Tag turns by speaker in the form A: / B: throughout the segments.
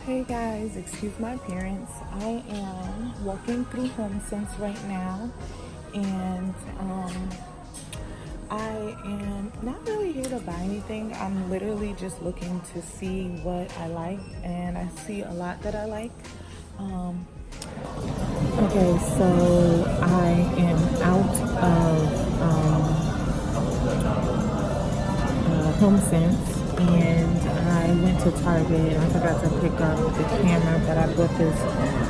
A: Hey guys, excuse my appearance. I am walking through HomeSense right now, and I am not really here to buy anything. I'm literally just looking to see what I like, and I see a lot that I like. Okay, so I am out of HomeSense, and I went to Target. I forgot to pick up the camera, but I bought this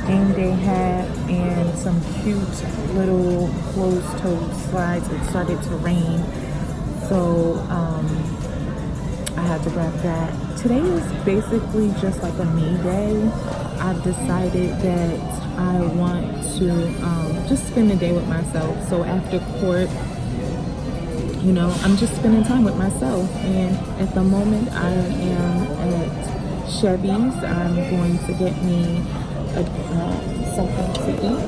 A: game day hat and some cute little closed-toe slides. It started to rain, so I had to grab that. Today is basically just like a me day. I've decided that I want to just spend the day with myself. So after court, I'm just spending time with myself. And at the moment, I am at Chevy's. I'm going to get me something to eat.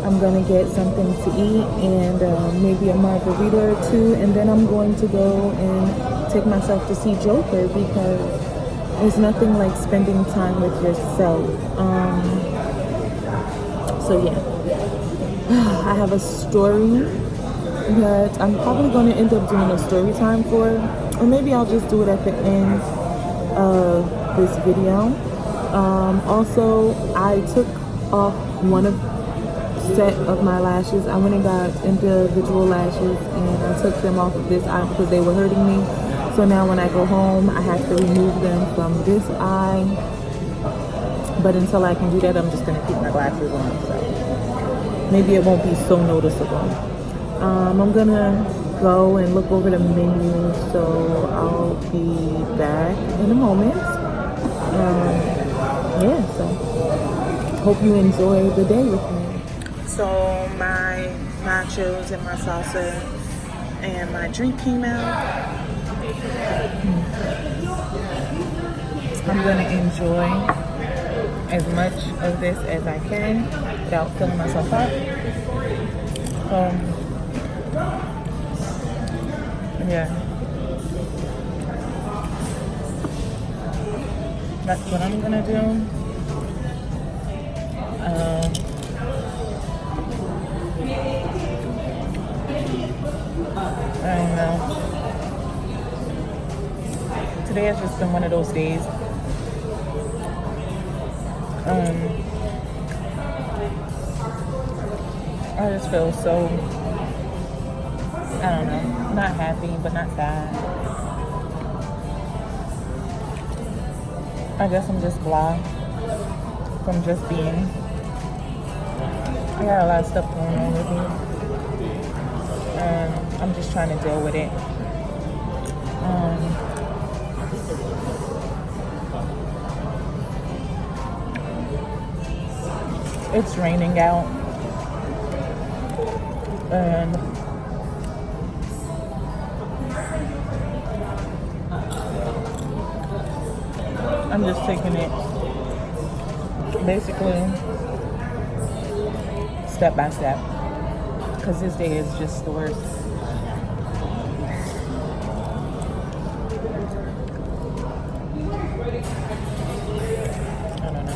A: I'm going to get something to eat and maybe a margarita or two. And then I'm going to go and take myself to see Joker, because there's nothing like spending time with yourself. So yeah, I have a story that I'm probably going to end up doing a story time for, or maybe I'll just do it at the end of this video. Also, I took off one set of my lashes. I went and got individual lashes, and I took them off of this eye because they were hurting me. So now when I go home, I have to remove them from this eye. But until I can do that, I'm just going to keep my glasses on. So maybe it won't be so noticeable. I'm going to go and look over the menu. So I'll be back in a moment. So hope you enjoy the day with me. So my nachos and my salsa and my drink came out. I'm going to enjoy as much of this as I can without filling myself up. Yeah. That's what I'm going to do. I don't know. Today has just been one of those days. I just feel so, I don't know, not happy, but not sad. I guess I'm just blah from just being. I got a lot of stuff going on with me, and I'm just trying to deal with it. It's raining out, and I'm just taking it basically step by step, because this day is just the worst. I don't know.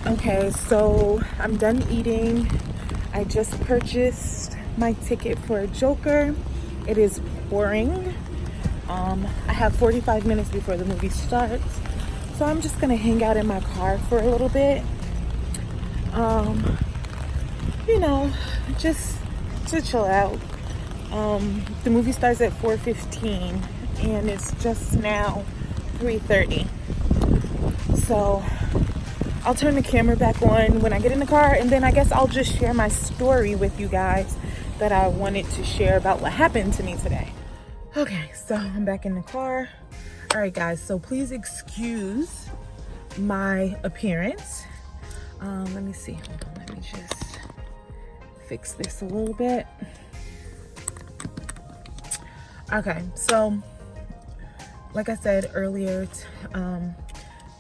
A: Okay, so I'm done eating. I just purchased my ticket for Joker. It is pouring. I have 45 minutes before the movie starts, so I'm just gonna hang out in my car for a little bit. Just to chill out. The movie starts at 4:15, and it's just now 3:30. So I'll turn the camera back on when I get in the car, and then I guess I'll just share my story with you guys that I wanted to share about what happened to me today. Okay, so I'm back in the car. All right, guys, so please excuse my appearance. Let me see. Hold on. Let me just fix this a little bit. Okay, so like I said earlier,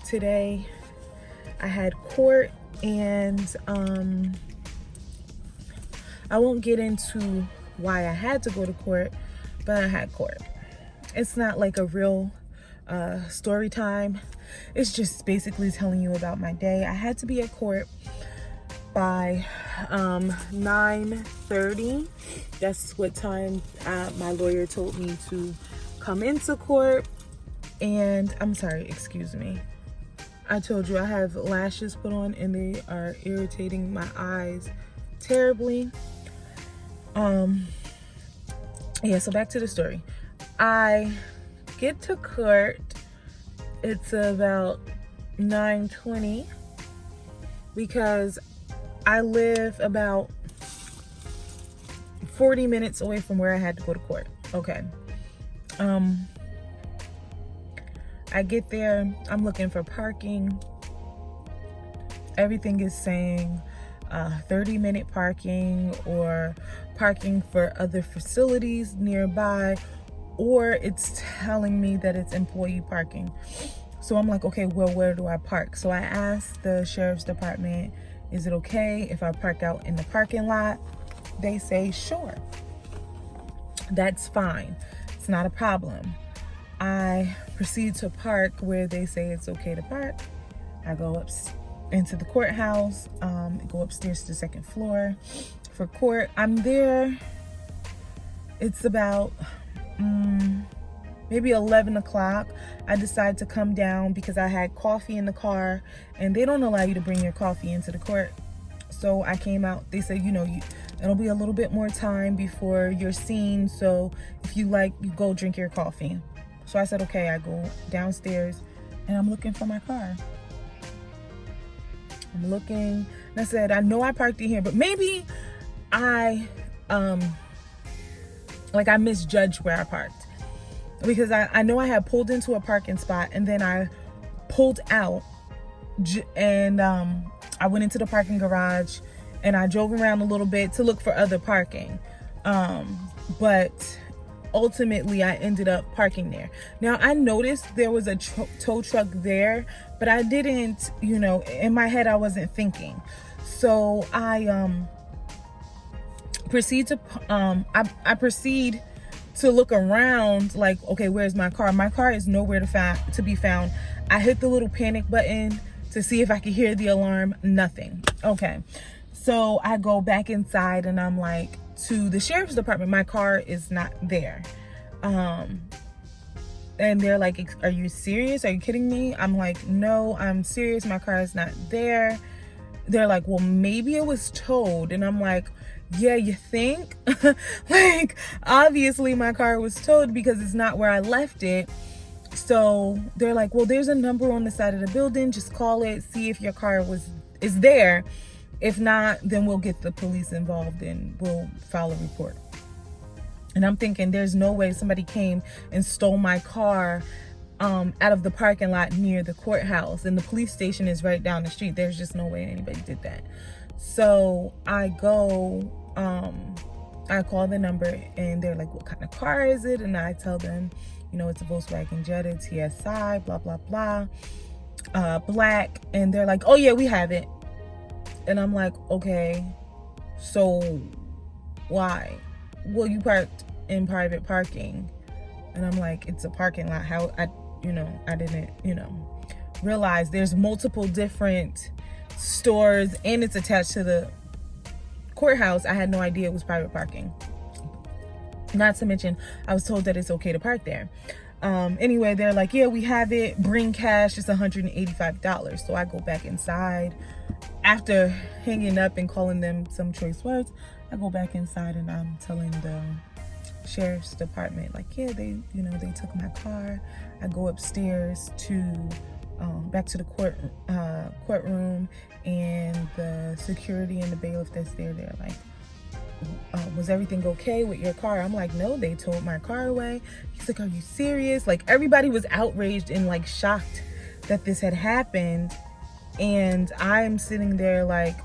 A: today I had court, and I won't get into why I had to go to court, but I had court. It's not like a real story time. It's just basically telling you about my day. I had to be at court by 9:30. That's what time my lawyer told me to come into court. And I'm sorry, excuse me. I told you I have lashes put on and they are irritating my eyes terribly. Yeah, so back to the story. I get to court. It's about 9:20 because I live about 40 minutes away from where I had to go to court. Okay. I get there, I'm looking for parking. Everything is saying 30-minute parking or parking for other facilities nearby, or it's telling me that it's employee parking. So I'm like, okay, well, where do I park? So I asked the sheriff's department, is it okay if I park out in the parking lot? They say, sure. That's fine. It's not a problem. I proceed to park where they say it's okay to park. I go up into the courthouse, go upstairs to the second floor for court. I'm there. It's about maybe 11 o'clock. I decide to come down because I had coffee in the car, and they don't allow you to bring your coffee into the court. So I came out. They said, it'll be a little bit more time before you're seen. So if you like, you go drink your coffee. So I said, okay. I go downstairs and I'm looking for my car. I'm looking, and I said, I know I parked in here, but maybe I misjudged where I parked, because I know I had pulled into a parking spot, and then I pulled out and I went into the parking garage and I drove around a little bit to look for other parking. But ultimately I ended up parking there. Now I noticed there was a tow truck there, but I didn't, in my head I wasn't thinking. So I proceed to look around, like, okay, where's my car? My car is nowhere to be found. I hit the little panic button to see if I could hear the alarm. Nothing. Okay. So I go back inside and I'm like, to the sheriff's department, my car is not there. And they're like, are you serious? Are you kidding me? I'm like, no, I'm serious. My car is not there. They're like, well, maybe it was towed. And I'm like, yeah, you think? Like, obviously my car was towed because it's not where I left it. So they're like, well, there's a number on the side of the building. Just call it, see if your car is there. If not, then we'll get the police involved and we'll file a report. And I'm thinking, there's no way somebody came and stole my car out of the parking lot near the courthouse, and the police station is right down the street. There's just no way anybody did that. So I go, I call the number and they're like, what kind of car is it? And I tell them, it's a Volkswagen Jetta TSI, blah, blah, blah, black. And they're like, oh yeah, we have it. And I'm like, okay, so why? Well, you parked in private parking. And I'm like, it's a parking lot. How I didn't, realize there's multiple different stores and it's attached to the courthouse. I had no idea it was private parking. Not to mention, I was told that it's okay to park there. Anyway, they're like, yeah, we have it. Bring cash. It's $185. So I go back inside. After hanging up and calling them some choice words, I go back inside and I'm telling the sheriff's department, like, yeah, they took my car. I go upstairs to back to the courtroom, and the security and the bailiff that's there, they're like, was everything okay with your car? I'm like, no, they towed my car away. He's like, are you serious? Like, everybody was outraged and like shocked that this had happened. And I'm sitting there like,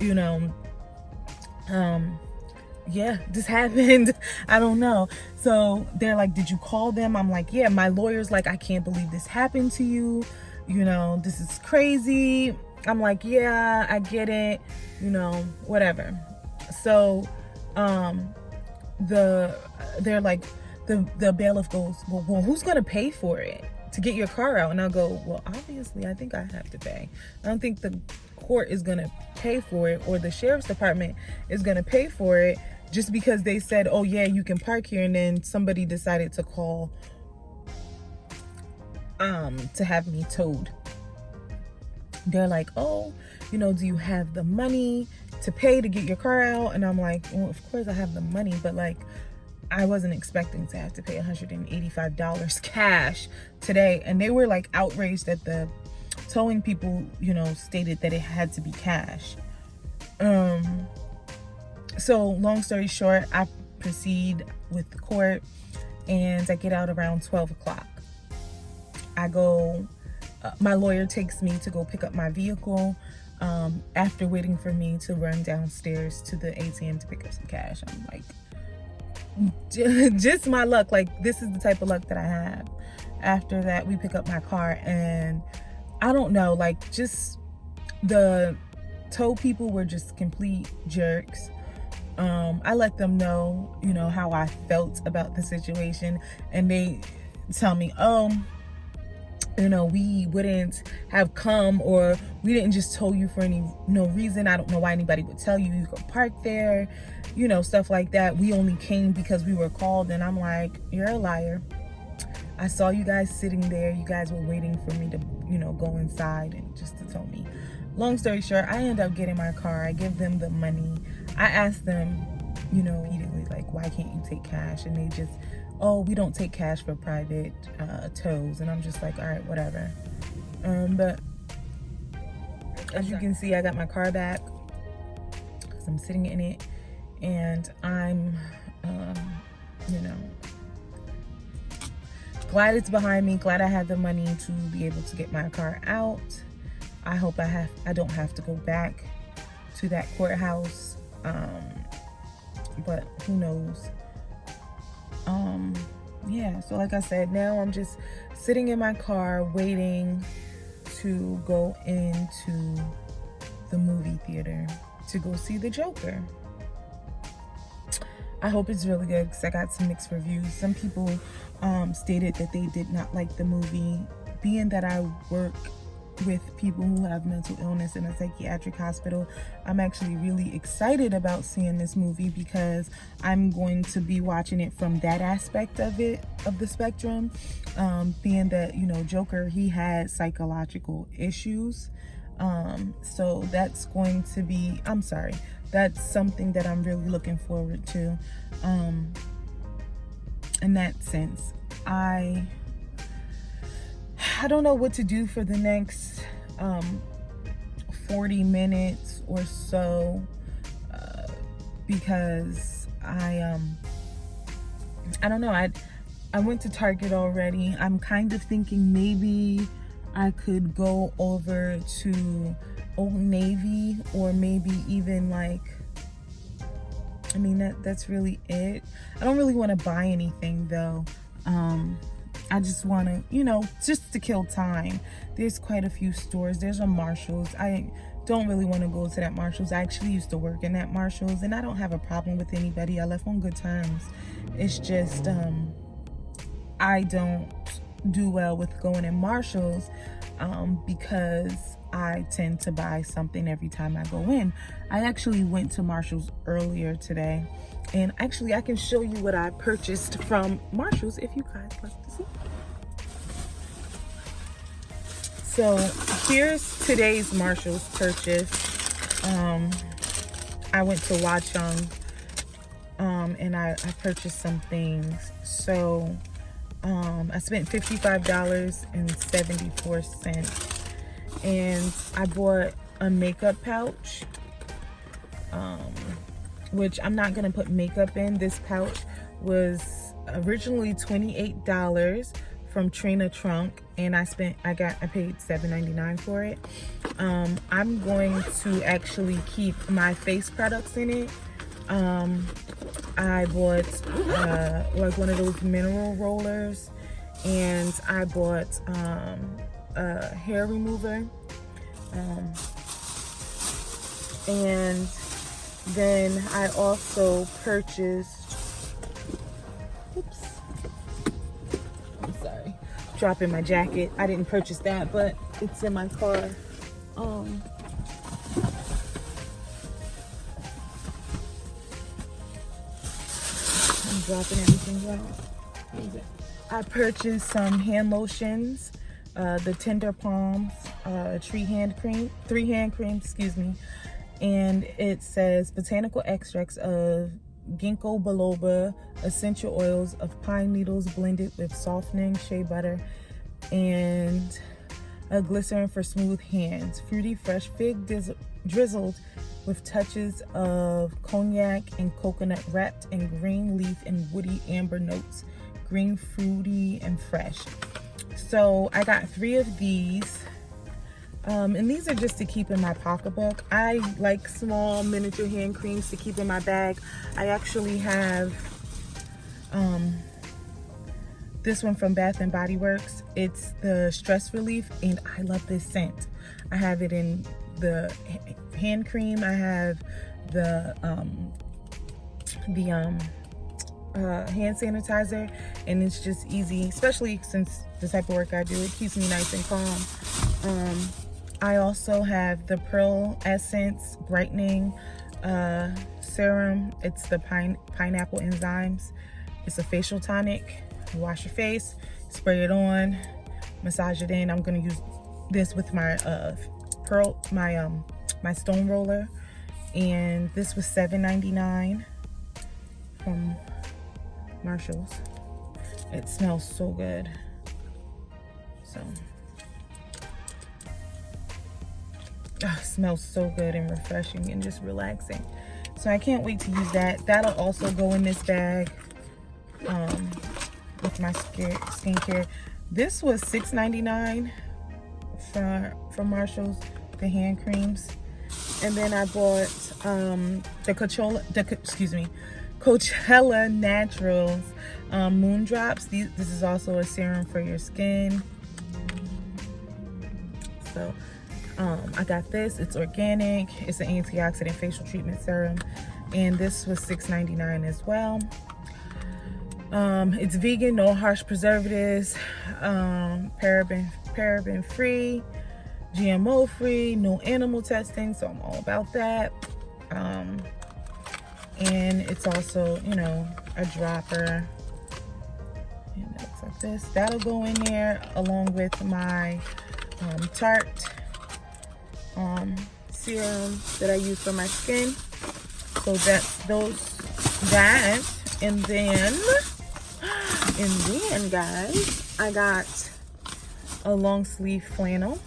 A: you know, yeah, this happened. I don't know. So they're like, did you call them? I'm like, yeah. My lawyer's like, I can't believe this happened to you. You know, this is crazy. I'm like, yeah, I get it. You know, whatever. So, they're like, the bailiff goes, well, who's gonna pay for it to get your car out? And I'll go, well, obviously, I think I have to pay. I don't think the court is gonna pay for it, or the sheriff's department is gonna pay for it, just because they said, oh yeah, you can park here, and then somebody decided to call to have me towed. They're like, oh, you know, do you have the money to pay to get your car out? And I'm like, well, of course I have the money, but like, I wasn't expecting to have to pay $185 cash today. And they were like outraged that the towing people, you know, stated that it had to be cash. So long story short, I proceed with the court, and I get out around 12 o'clock. I go, my lawyer takes me to go pick up my vehicle, after waiting for me to run downstairs to the ATM to pick up some cash. I'm like, just my luck. Like, this is the type of luck that I have. After that, we pick up my car, and I don't know, like, just the tow people were just complete jerks. I let them know, you know, how I felt about the situation, and they tell me, oh, you know, we wouldn't have come, or we didn't just tow you for no reason. I don't know why anybody would tell you you could park there, you know, stuff like that. We only came because we were called. And I'm like, you're a liar. I saw you guys sitting there. You guys were waiting for me to, you know, go inside and just to tow me. Long story short, I end up getting my car. I give them the money. I asked them, you know, immediately, like, why can't you take cash? And they just, oh, we don't take cash for private tows. And I'm just like, all right, whatever. But as you can see, I got my car back because I'm sitting in it, and I'm, you know, glad it's behind me. Glad I had the money to be able to get my car out. I hope I don't have to go back to that courthouse. But who knows? Yeah, so like I said, now I'm just sitting in my car waiting to go into the movie theater to go see the Joker. I hope it's really good because I got some mixed reviews. Some people stated that they did not like the movie. Being that I work with people who have mental illness in a psychiatric hospital, I'm actually really excited about seeing this movie because I'm going to be watching it from that aspect of it, of the spectrum. Being that, you know, Joker, he had psychological issues. So that's going to be, that's something that I'm really looking forward to. In that sense, I don't know what to do for the next 40 minutes or so, because I don't know. I went to Target already. I'm kind of thinking maybe I could go over to Old Navy, or maybe even like, I mean, that's really it. I don't really want to buy anything though. I just want to, you know, just to kill time. There's quite a few stores. There's a Marshall's. I don't really want to go to that Marshall's. I actually used to work in that Marshall's, and I don't have a problem with anybody. I left on good terms. It's just, I don't do well with going in Marshall's, because I tend to buy something every time I go in. I actually went to Marshall's earlier today, and actually I can show you what I purchased from Marshall's if you guys like to see. So here's today's Marshall's purchase. I went to Watchung, and I purchased some things. So I spent $55.74, and I bought a makeup pouch, which I'm not gonna put makeup in. This pouch was originally $28 from Trina Trunk, and I paid $7.99 for it. I'm going to actually keep my face products in it. I bought like one of those mineral rollers, and I bought a hair remover, and then I also purchased, oops, I'm sorry, dropping my jacket. I didn't purchase that, but it's in my car. I'm dropping everything out. I purchased some hand lotions, the Tender Palms, three hand cream, excuse me. And it says botanical extracts of ginkgo biloba, essential oils of pine needles blended with softening shea butter, and a glycerin for smooth hands. Fruity fresh fig drizzled with touches of cognac and coconut, wrapped in green leaf and woody amber notes. Green, fruity, and fresh. So I got 3 of these. And these are just to keep in my pocketbook. I like small miniature hand creams to keep in my bag. I actually have this one from Bath and Body Works. It's the Stress Relief, and I love this scent. I have it in the hand cream. I have the hand sanitizer, and it's just easy, especially since the type of work I do. It keeps me nice and calm. I also have the Pearl Essence Brightening Serum. It's the pineapple enzymes. It's a facial tonic. You wash your face, spray it on, massage it in. I'm gonna use this with my my stone roller, and this was $7.99 from Marshalls. It smells so good. So it smells so good and refreshing and just relaxing. So I can't wait to use that. That'll also go in this bag with my skincare. This was $6.99 from Marshalls, the hand creams. And then I bought the Coachella Naturals Moon Drops. This is also a serum for your skin. So I got this. It's organic. It's an antioxidant facial treatment serum, and this was $6.99 as well. It's vegan, no harsh preservatives, paraben free, GMO free, no animal testing, so I'm all about that. And it's also, you know, a dropper, and it looks like this. That'll go in there along with my Tarte serum that I use for my skin. So that's that. And then guys, I got a long sleeve flannel,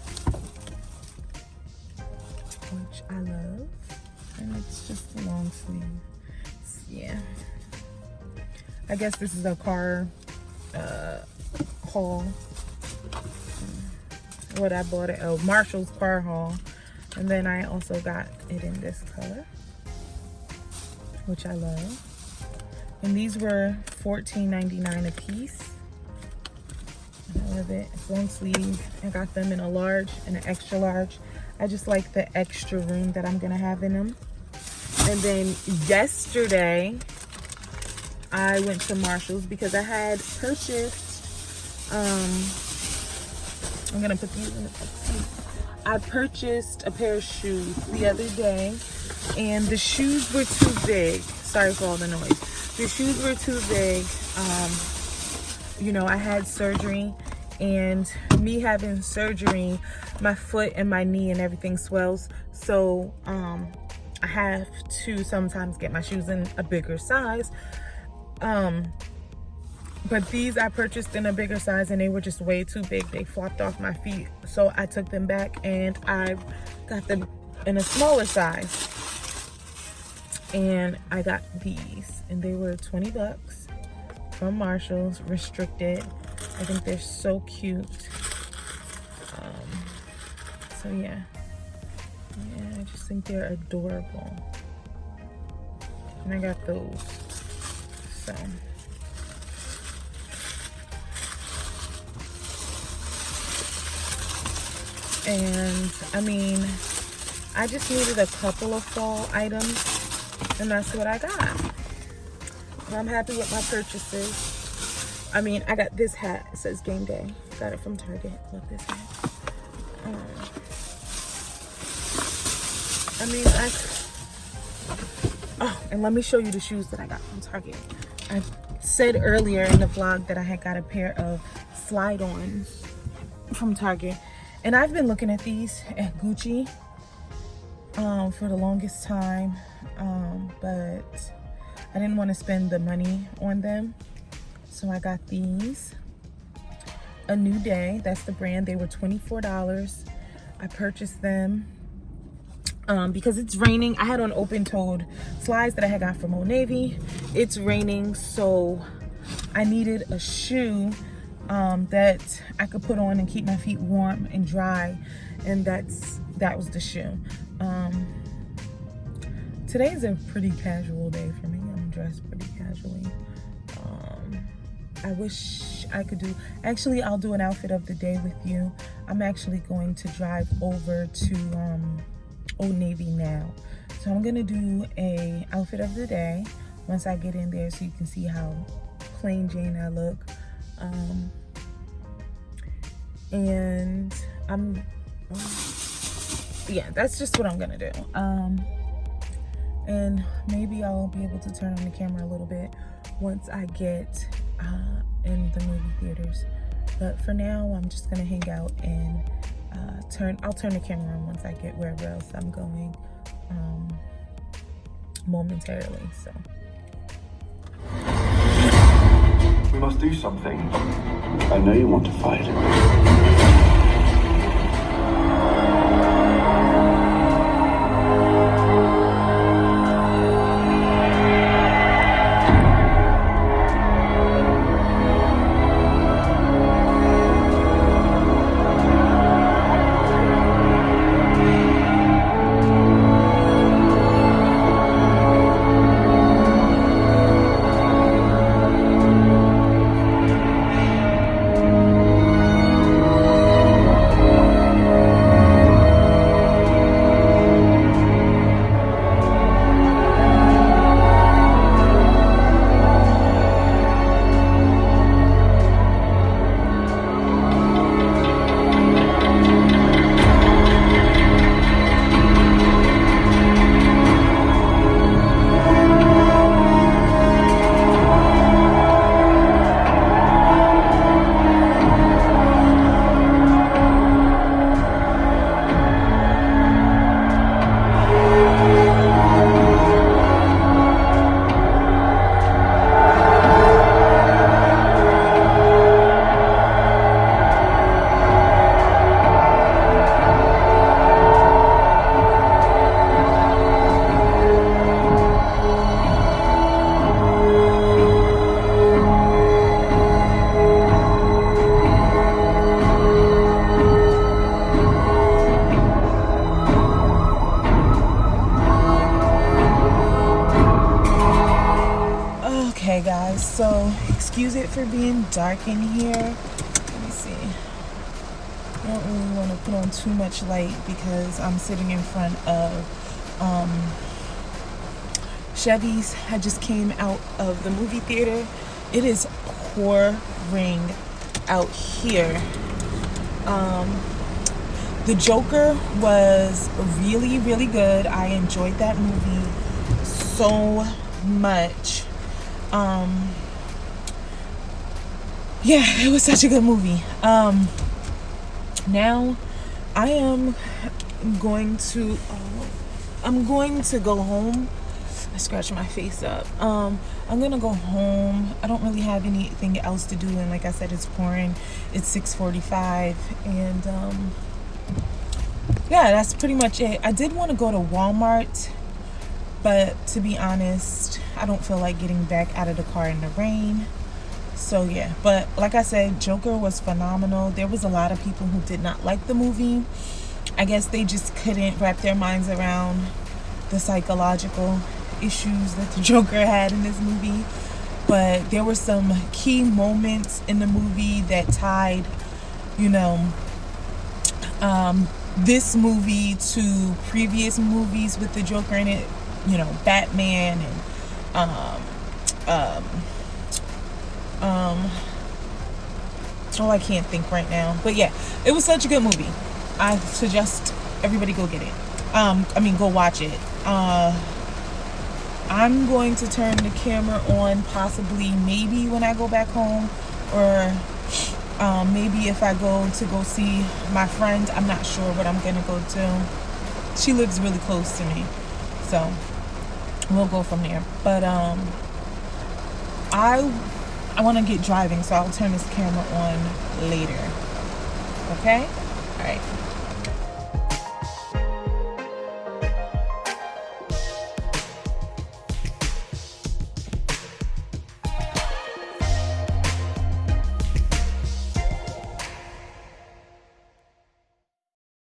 A: which I love, and it's just a long sleeve. Yeah, I guess this is a car haul. What I bought at Marshall's car haul. And then I also got it in this color, which I love. And these were $14.99 a piece. I love it. It's long sleeve. I got them in a large and an extra large. I just like the extra room that I'm gonna have in them. And then yesterday, I went to Marshall's because I had purchased, I'm gonna put these in the box. I purchased a pair of shoes the other day, and the shoes were too big. Sorry for all the noise. The shoes were too big. You know, I had surgery, and me having surgery, my foot and my knee and everything swells. So I have to sometimes get my shoes in a bigger size. But these I purchased in a bigger size, and they were just way too big. They flopped off my feet. So I took them back, and I got them in a smaller size. And I got these, and they were $20 from Marshalls, restricted. I think they're so cute. So yeah, I just think they're adorable. And I got those. So. And I mean, I just needed a couple of fall items, and that's what I got. And I'm happy with my purchases. I mean, I got this hat. It says Game Day. Got it from Target. Love this hat. I mean, oh, and let me show you the shoes that I got from Target. I said earlier in the vlog that I had got a pair of slide-ons from Target. And I've been looking at these at Gucci for the longest time, but I didn't want to spend the money on them. So I got these. A New Day, that's the brand. They were $24. I purchased them because it's raining. I had on open-toed slides that I had got from Old Navy. It's raining, so I needed a shoe that I could put on and keep my feet warm and dry, and that was the shoe. Today's a pretty casual day for me. I'm dressed pretty casually. I wish I could do, actually I'll do an outfit of the day with you. I'm actually going to drive over to Old Navy now, so I'm gonna do a outfit of the day once I get in there, so you can see how plain Jane I look. And yeah, that's just what I'm gonna do. And maybe I'll be able to turn on the camera a little bit once I get in the movie theaters. But for now, I'm just gonna hang out and I'll turn the camera on once I get wherever else I'm going momentarily. So
B: we must do something. I know you want to fight.
A: Okay guys, so excuse it for being dark in here. Let me see. I don't really want to put on too much light because I'm sitting in front of Chevy's. I just came out of the movie theater. It is pouring out here. The Joker was really, really good. I enjoyed that movie so much. Yeah, it was such a good movie. Now I am going to go home. I scratched my face up. I'm gonna go home. I don't really have anything else to do, and like I said, it's pouring. It's 6:45, and yeah, that's pretty much it. I did want to go to Walmart, but to be honest, I don't feel like getting back out of the car in the rain. So yeah, but like I said, Joker was phenomenal. There was a lot of people who did not like the movie. I guess they just couldn't wrap their minds around the psychological issues that the Joker had in this movie. But there were some key moments in the movie that tied, you know, this movie to previous movies with the Joker in it. You know, Batman and oh, I can't think right now. But yeah, it was such a good movie. I suggest everybody go get it. Go watch it. I'm going to turn the camera on possibly maybe when I go back home, or maybe if I go see my friend. I'm not sure what I'm gonna go to. She lives really close to me, so we'll go from there. But I want to get driving, so I'll turn this camera on later. Okay? All right.